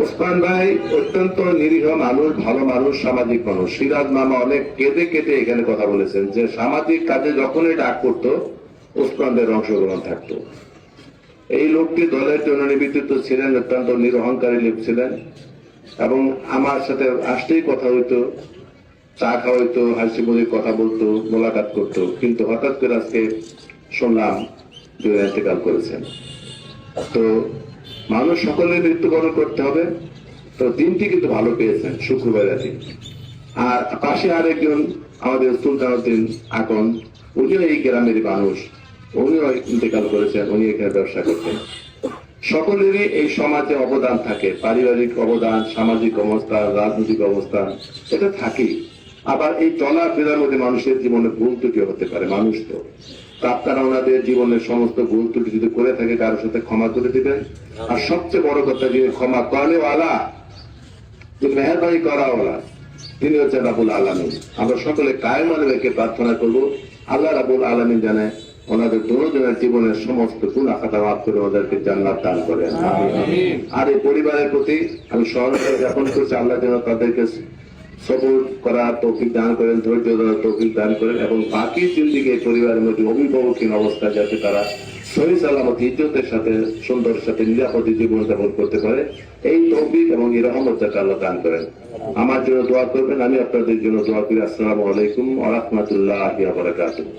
ওসমান ভাই অত্যন্ত নিরীহ মানুষ, ভালো মানুষ, সামাজিক মানুষ। সিরাজ মামা অনেক কেঁদে কেটে এখানে কথা বলেছেন যে সামাজিক কাজে যখনই ডাক করতো ওসমানদের অংশগ্রহণ থাকতো। এই লোকটি দলের জন্য নিবেদিত ছিলেন, অত্যন্ত নিরহংকারী লোক ছিলেন এবং আমার সাথে আসতেই কথা হইতো, চা খাওয়াইতো, হাসি মুখে কথা বলতো, মোলাকাত করতো। কিন্তু হঠাৎ করে আজকে শুনলাম যে ইন্তেকাল করেছেন। তো মানুষ সকলের মৃত্যুবরণ করতে হবে, তো দিনটি কিন্তু ভালো পেয়েছেন শুক্রবার রাতে। আর পাশে আরেকজন আমাদের সুলতানুদ্দিন আকন, উনিও এই গ্রামেরই মানুষ, উনিও ইন্তেকাল করেছেন, উনি এখানে ব্যবসা করতেন। সকলেরই এই সমাজে অবদান থাকে, পারিবারিক অবদান, সামাজিক অবস্থান, রাজনৈতিক অবস্থান, এটা থাকেই। আবার এই চলাফেরার মধ্যে মানুষের জীবনে ভুল ত্রুটি হতে পারে, মানুষ তো। আপনারা ওনাদের জীবনের সমস্ত ভুল ত্রুটি যদি করে থাকে কারোর সাথে ক্ষমা করে দিবেন। আর সবচেয়ে বড় কথা, যে ক্ষমা করেওয়ালা, যে মেহরবানি করাওয়ালা, তিনি হচ্ছেন রাব্বুল আলামিন। আমরা সকলে কায়েমান রেখে প্রার্থনা করব আল্লাহ রাব্বুল আলামিন জানে ওনাদের দুজনের জীবনের সমস্ত গুনাহ খাতা মাফ করে ওদেরকে জান্নাত দান করেন। আর এই পরিবারের প্রতি আমি সহযোগিতা জ্ঞাপন করছি, আল্লাহ যেন তাদেরকে সবর করার তৌফিক দান করেন, ধৈর্য ধরার তৌফিক দান করেন এবং বাকি জিন্দেগি পরিবারের মধ্যে অভিভাবকহীন অবস্থায় যাতে তারা সহি সালামত ইজ্জতের সাথে সুন্দর সাথে নিরাপদে জীবন যাপন করতে পারে, এই তৌফিক এবং এই রহমত যাতে আল্লাহ দান করেন। আমার জন্য দোয়া করবেন, আমি আপনাদের জন্য দোয়া করি। আসসালামু আলাইকুম ওয়া রাহমাতুল্লাহি ওয়া বারাকাতুহু।